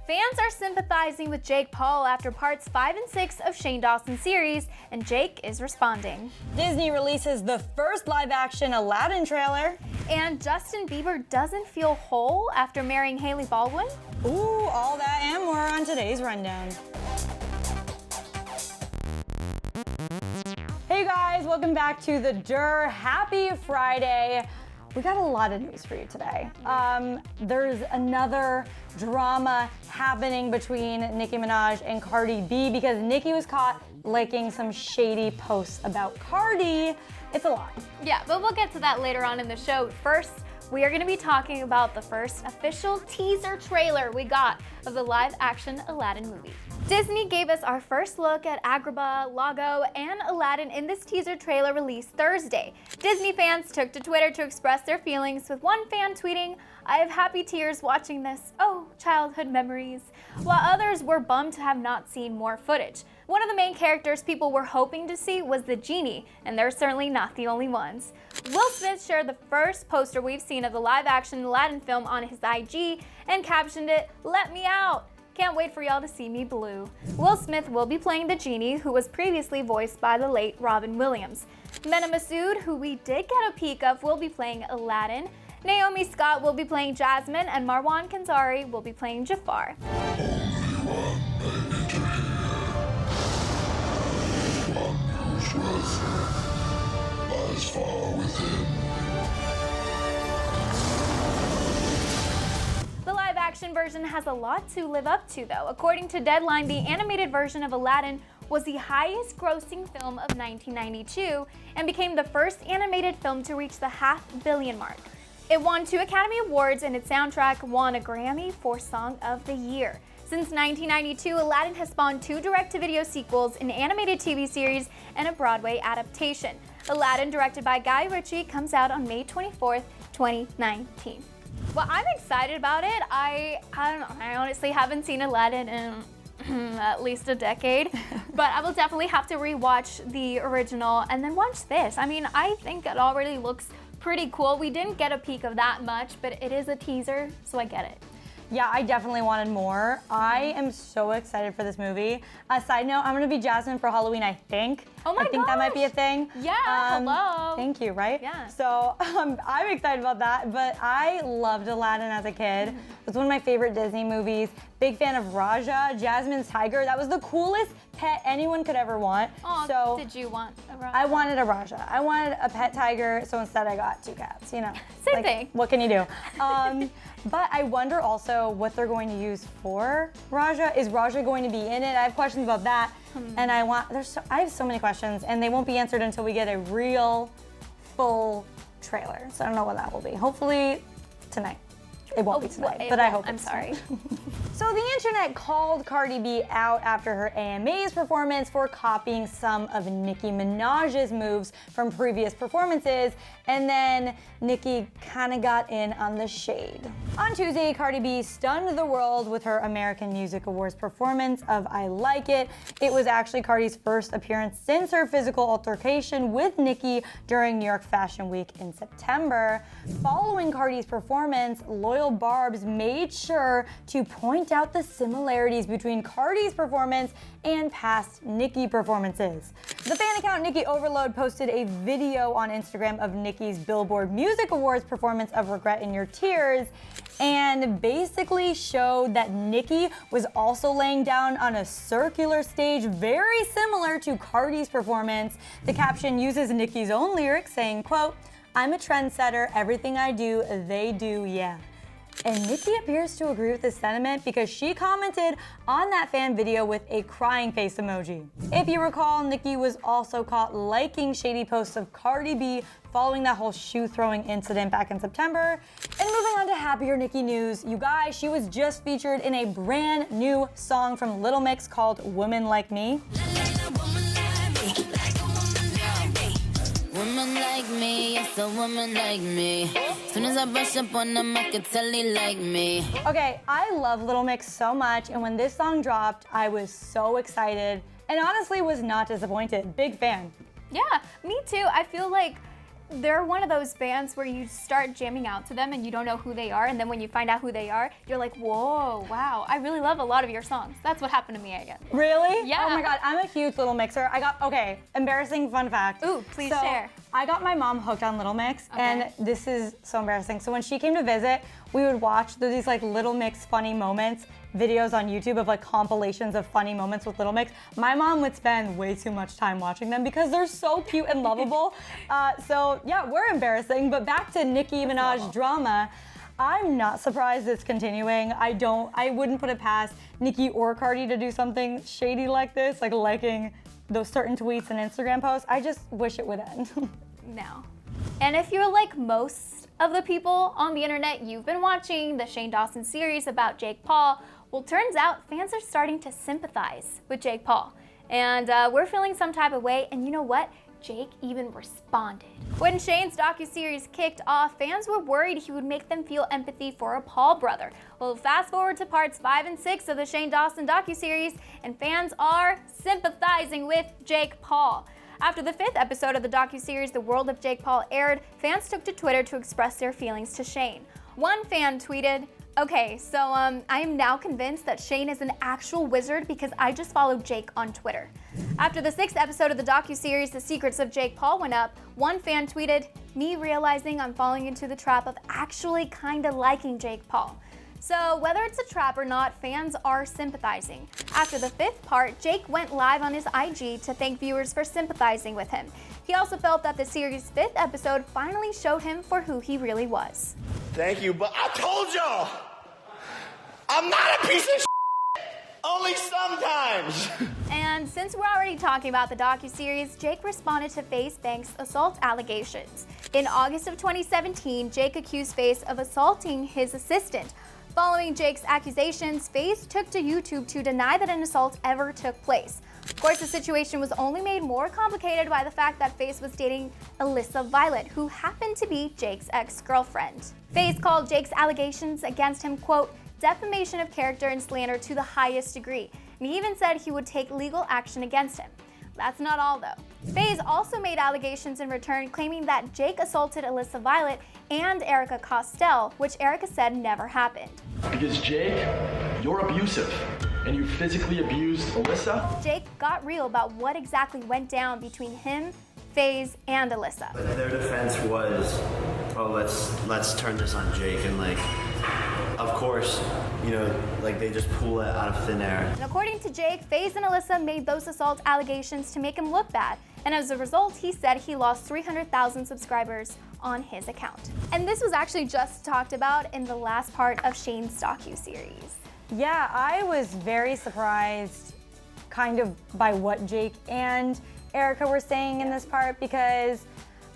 Fans are sympathizing with Jake Paul after parts 5 and 6 of Shane Dawson's series, and Jake is responding. Disney releases the first live-action Aladdin trailer. And Justin Bieber doesn't feel whole after marrying Hailey Baldwin. Ooh, all that and more on today's rundown. Hey guys, welcome back to the DHR. Happy Friday. We got a lot of news for you today. There's another drama happening between Nicki Minaj and Cardi B because Nicki was caught liking some shady posts about Cardi. It's a lot. Yeah, but we'll get to that later on in the show. First, we are going to be talking about the first official teaser trailer we got of the live-action Aladdin movie. Disney gave us our first look at Agrabah, Lago, and Aladdin in this teaser trailer released Thursday. Disney fans took to Twitter to express their feelings, with one fan tweeting, "I have happy tears watching this. Oh, childhood memories," while others were bummed to have not seen more footage. One of the main characters people were hoping to see was the genie, and they're certainly not the only ones. Will Smith shared the first poster we've seen of the live-action Aladdin film on his IG and captioned it, "Let me out. Can't wait for y'all to see me blue." Will Smith will be playing the genie, who was previously voiced by the late Robin Williams. Mena Massoud, who we did get a peek of, will be playing Aladdin. Naomi Scott will be playing Jasmine, and Marwan Kenzari will be playing Jafar. The live-action version has a lot to live up to, though. According to Deadline, the animated version of Aladdin was the highest-grossing film of 1992 and became the first animated film to reach the $500 million mark. It won 2 Academy Awards, and its soundtrack won a Grammy for Song of the Year. Since 1992, Aladdin has spawned 2 direct-to-video sequels, an animated TV series, and a Broadway adaptation. Aladdin, directed by Guy Ritchie, comes out on May 24th, 2019. Well, I'm excited about it. I don't know, I honestly haven't seen Aladdin in at least a decade, but I will definitely have to rewatch the original and then watch this. I mean, I think it already looks pretty cool. We didn't get a peek of that much, but it is a teaser, so I get it. Yeah, I definitely wanted more. I am so excited for this movie. A side note, I'm gonna be Jasmine for Halloween, I think. Oh my I think that might be a thing. Yeah, hello. Thank you, right? Yeah. So I'm excited about that, but I loved Aladdin as a kid. It was one of my favorite Disney movies. Big fan of Raja, Jasmine's tiger. That was the coolest pet anyone could ever want. Oh, so did you want a Raja? I wanted a Raja. I wanted a pet tiger, so instead I got 2 cats, you know. Same thing. What can you do? But I wonder also what they're going to use for Raja. Is Raja going to be in it? I have questions about that. And I have so many questions, and they won't be answered until we get a real, full trailer. So I don't know what that will be. Hopefully tonight. It won't be tonight, but I hope I'm sorry. So the internet called Cardi B out after her AMA's performance for copying some of Nicki Minaj's moves from previous performances, and then Nicki kind of got in on the shade. On Tuesday, Cardi B stunned the world with her American Music Awards performance of I Like It. It was actually Cardi's first appearance since her physical altercation with Nicki during New York Fashion Week in September. Following Cardi's performance, loyal Barbs made sure to point out the similarities between Cardi's performance and past Nicki performances. The fan account Nicki Overload posted a video on Instagram of Nicki's Billboard Music Awards performance of Regret in Your Tears, and basically showed that Nicki was also laying down on a circular stage very similar to Cardi's performance. The caption uses Nicki's own lyrics saying, quote, "I'm a trendsetter, everything I do, they do, yeah." And Nicki appears to agree with this sentiment because she commented on that fan video with a crying face emoji. If you recall, Nicki was also caught liking shady posts of Cardi B following that whole shoe throwing incident back in September. And moving on to happier Nicki news, you guys, she was just featured in a brand new song from Little Mix called Woman Like Me. Woman like me, yes, a woman like me. Soon as I brush up on them, I can tell they like me. Okay, I love Little Mix so much, and when this song dropped, I was so excited, and honestly was not disappointed. Big fan. Yeah, me too. I feel like they're one of those bands where you start jamming out to them and you don't know who they are, and then when you find out who they are, you're like, whoa, wow, I really love a lot of your songs. That's what happened to me, I guess. Really? Yeah. Oh my God, I'm a huge Little Mixer. Okay, embarrassing fun fact. Ooh, please share. I got my mom hooked on Little Mix, and this is so embarrassing. So when she came to visit, we would watch these like Little Mix funny moments videos on YouTube of like compilations of funny moments with Little Mix. My mom would spend way too much time watching them because they're so cute and lovable. So yeah, we're embarrassing, but back to Nicki Minaj drama. I'm not surprised it's continuing. I wouldn't put it past Nicki or Cardi to do something shady like this, like liking those certain tweets and Instagram posts. I just wish it would end. No. And if you're like most of the people on the internet, you've been watching the Shane Dawson series about Jake Paul. Well, turns out fans are starting to sympathize with Jake Paul. And we're feeling some type of way, and you know what? Jake even responded. When Shane's docuseries kicked off, fans were worried he would make them feel empathy for a Paul brother. Well, fast forward to parts 5 and 6 of the Shane Dawson docuseries, and fans are sympathizing with Jake Paul. After the 5th episode of the docuseries, The World of Jake Paul, aired, fans took to Twitter to express their feelings to Shane. One fan tweeted, "Okay, so I am now convinced that Shane is an actual wizard because I just followed Jake on Twitter." After the 6th episode of the docuseries, The Secrets of Jake Paul, went up, one fan tweeted, "Me realizing I'm falling into the trap of actually kinda liking Jake Paul." So whether it's a trap or not, fans are sympathizing. After the 5th part, Jake went live on his IG to thank viewers for sympathizing with him. He also felt that the series' 5th episode finally showed him for who he really was. Thank you, but I told y'all, I'm not a piece of shit. Only sometimes. And since we're already talking about the docuseries, Jake responded to Faye Banks' assault allegations. In August of 2017, Jake accused Faye of assaulting his assistant. Following Jake's accusations, Faye took to YouTube to deny that an assault ever took place. Of course, the situation was only made more complicated by the fact that Faye was dating Alyssa Violet, who happened to be Jake's ex-girlfriend. Faye called Jake's allegations against him, quote, defamation of character and slander to the highest degree, and he even said he would take legal action against him. That's not all, though. Faye also made allegations in return, claiming that Jake assaulted Alyssa Violet and Erica Costell, which Erica said never happened. Because Jake, you're abusive, and you physically abused Alyssa? Jake got real about what exactly went down between him, Faye, and Alyssa. Their defense was, oh, let's turn this on Jake, and like, of course, you know, like they just pull it out of thin air. And according to Jake, Faye and Alyssa made those assault allegations to make him look bad. And as a result, he said he lost 300,000 subscribers on his account. And this was actually just talked about in the last part of Shane's docuseries. Yeah, I was very surprised kind of by what Jake and Erica were saying in this part because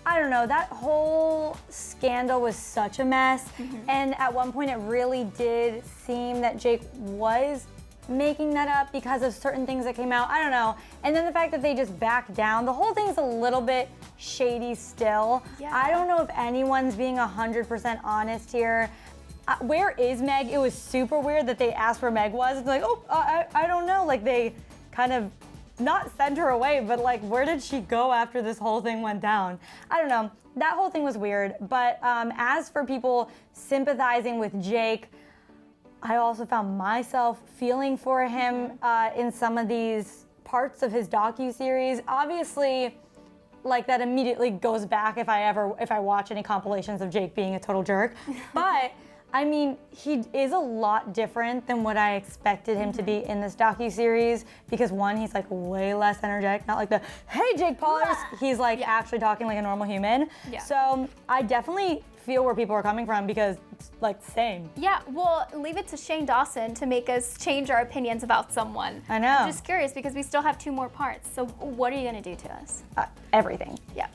I don't know, that whole scandal was such a mess. And at one point it really did seem that Jake was making that up because of certain things that came out. I don't know. And then the fact that they just backed down, the whole thing's a little bit shady still. Yeah. I don't know if anyone's being 100% honest here. Where is Meg? It was super weird that they asked where Meg was. It's like, oh, I don't know. Like they kind of not sent her away, but like, where did she go after this whole thing went down? I don't know. That whole thing was weird. But as for people sympathizing with Jake, I also found myself feeling for him in some of these parts of his docuseries. Obviously, like that immediately goes back if I watch any compilations of Jake being a total jerk. But I mean, he is a lot different than what I expected him to be in this docuseries because one, he's like way less energetic, not like the, hey Jake Paul, he's like actually talking like a normal human. Yeah. So I definitely feel where people are coming from because it's like same. Yeah, well, leave it to Shane Dawson to make us change our opinions about someone. I know. I'm just curious because we still have 2 more parts. So what are you gonna do to us? Everything. Yeah.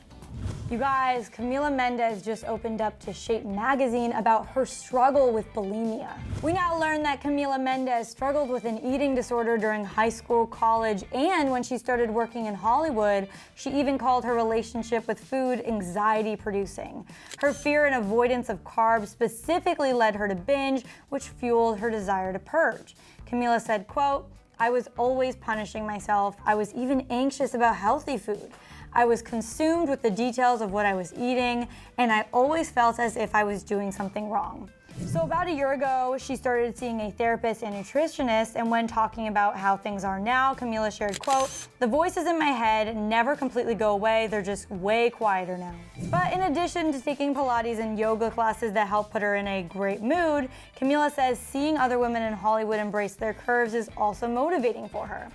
You guys, Camila Mendes just opened up to Shape magazine about her struggle with bulimia. We now learn that Camila Mendes struggled with an eating disorder during high school, college, and when she started working in Hollywood, she even called her relationship with food anxiety producing. Her fear and avoidance of carbs specifically led her to binge, which fueled her desire to purge. Camila said, quote, I was always punishing myself. I was even anxious about healthy food. I was consumed with the details of what I was eating, and I always felt as if I was doing something wrong. So about a year ago, she started seeing a therapist and nutritionist, and when talking about how things are now, Camila shared, quote, "The voices in my head never completely go away, they're just way quieter now." But in addition to taking Pilates and yoga classes that help put her in a great mood, Camila says seeing other women in Hollywood embrace their curves is also motivating for her.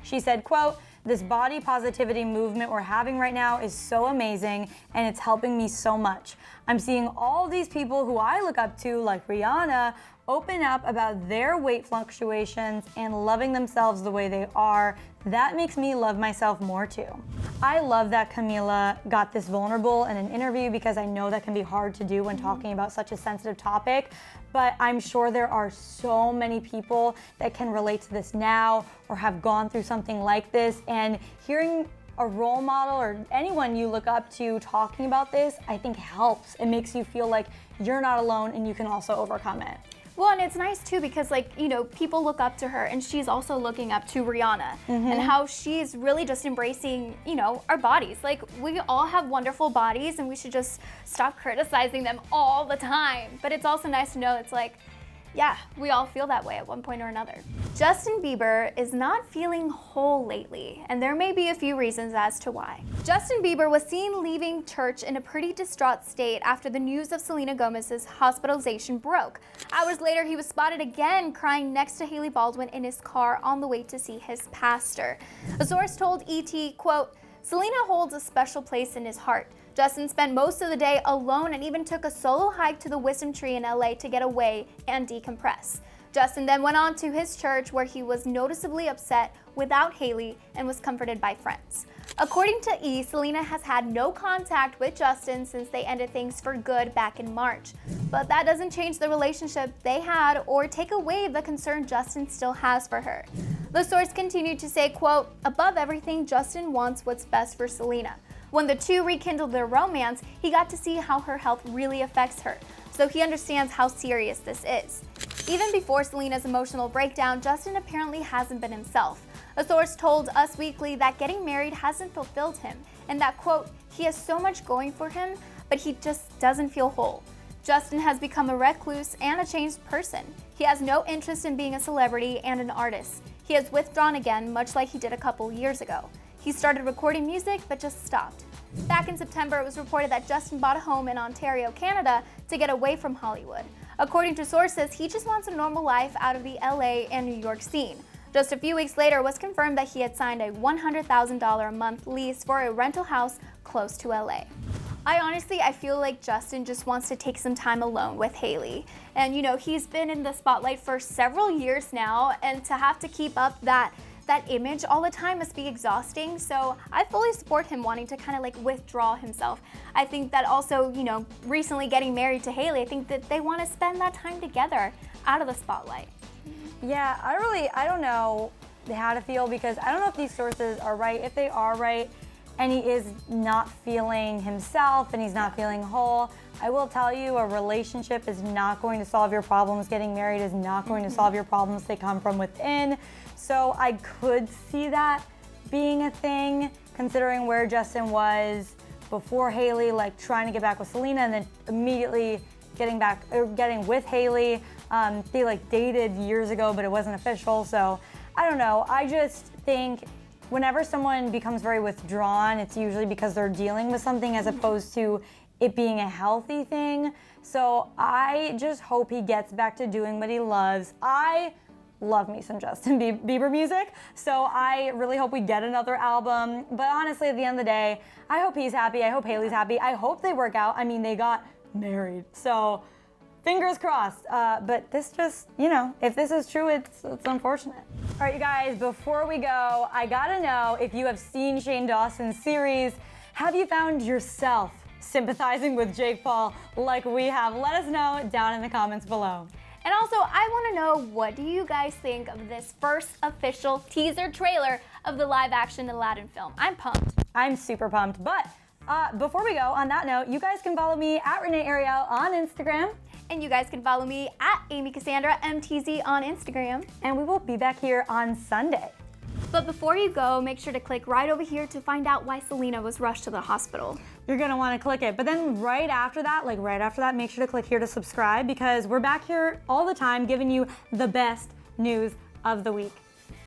She said, quote, "This body positivity movement we're having right now is so amazing, and it's helping me so much. I'm seeing all these people who I look up to, like Rihanna, open up about their weight fluctuations and loving themselves the way they are. That makes me love myself more too." I love that Camila got this vulnerable in an interview because I know that can be hard to do when talking about such a sensitive topic, but I'm sure there are so many people that can relate to this now or have gone through something like this, and hearing a role model or anyone you look up to talking about this, I think helps. It makes you feel like you're not alone and you can also overcome it. Well, and it's nice too because, like, you know, people look up to her and she's also looking up to Rihanna and how she's really just embracing, you know, our bodies. Like, we all have wonderful bodies and we should just stop criticizing them all the time. But it's also nice to know it's like, yeah, we all feel that way at one point or another. Justin Bieber is not feeling whole lately, and there may be a few reasons as to why. Justin Bieber was seen leaving church in a pretty distraught state after the news of Selena Gomez's hospitalization broke. Hours later, he was spotted again crying next to Hailey Baldwin in his car on the way to see his pastor. A source told ET, quote, "Selena holds a special place in his heart. Justin spent most of the day alone and even took a solo hike to the Wisdom Tree in LA to get away and decompress." Justin then went on to his church where he was noticeably upset without Hailey and was comforted by friends. According to E!, Selena has had no contact with Justin since they ended things for good back in March. But that doesn't change the relationship they had or take away the concern Justin still has for her. The source continued to say, quote, "Above everything, Justin wants what's best for Selena. When the two rekindled their romance, he got to see how her health really affects her, so he understands how serious this is." Even before Selena's emotional breakdown, Justin apparently hasn't been himself. A source told Us Weekly that getting married hasn't fulfilled him, and that, quote, "He has so much going for him, but he just doesn't feel whole." Justin has become a recluse and a changed person. He has no interest in being a celebrity and an artist. He has withdrawn again, much like he did a couple years ago. He started recording music, but just stopped. Back in September, it was reported that Justin bought a home in Ontario, Canada, to get away from Hollywood. According to sources, he just wants a normal life out of the LA and New York scene. Just a few weeks later, it was confirmed that he had signed a $100,000 a month lease for a rental house close to LA. I feel like Justin just wants to take some time alone with Hailey. And you know, he's been in the spotlight for several years now, and to have to keep up that image all the time must be exhausting. So I fully support him wanting to kind of like withdraw himself. I think that also, you know, recently getting married to Hailey, I think that they want to spend that time together out of the spotlight. Yeah, I don't know how to feel because I don't know if these sources are right. If they are right and he is not feeling himself and he's not feeling whole, I will tell you a relationship is not going to solve your problems. Getting married is not going to solve your problems. They come from within. So I could see that being a thing considering where Justin was before Hailey, like trying to get back with Selena and then immediately getting with Hailey. They like dated years ago, but it wasn't official. So I don't know. I just think whenever someone becomes very withdrawn, it's usually because they're dealing with something as opposed to it being a healthy thing. So I just hope he gets back to doing what he loves. I love me some Justin Bieber music, so I really hope we get another album. But honestly, at the end of the day, I hope he's happy. I hope Hailey's happy. I hope they work out. I mean, they got married, so fingers crossed. But this just, you know, if this is true, it's unfortunate. All right, you guys, before we go, I gotta know if you have seen Shane Dawson's series. Have you found yourself sympathizing with Jake Paul like we have? Let us know down in the comments below. And also, I want to know, what do you guys think of this first official teaser trailer of the live-action Aladdin film? I'm pumped. I'm super pumped. But before we go, on that note, you guys can follow me at Renee Ariel on Instagram. And you guys can follow me at Amy Cassandra MTZ on Instagram. And we will be back here on Sunday. But before you go, make sure to click right over here to find out why Selena was rushed to the hospital. You're gonna wanna click it. But then right after that, make sure to click here to subscribe because we're back here all the time giving you the best news of the week.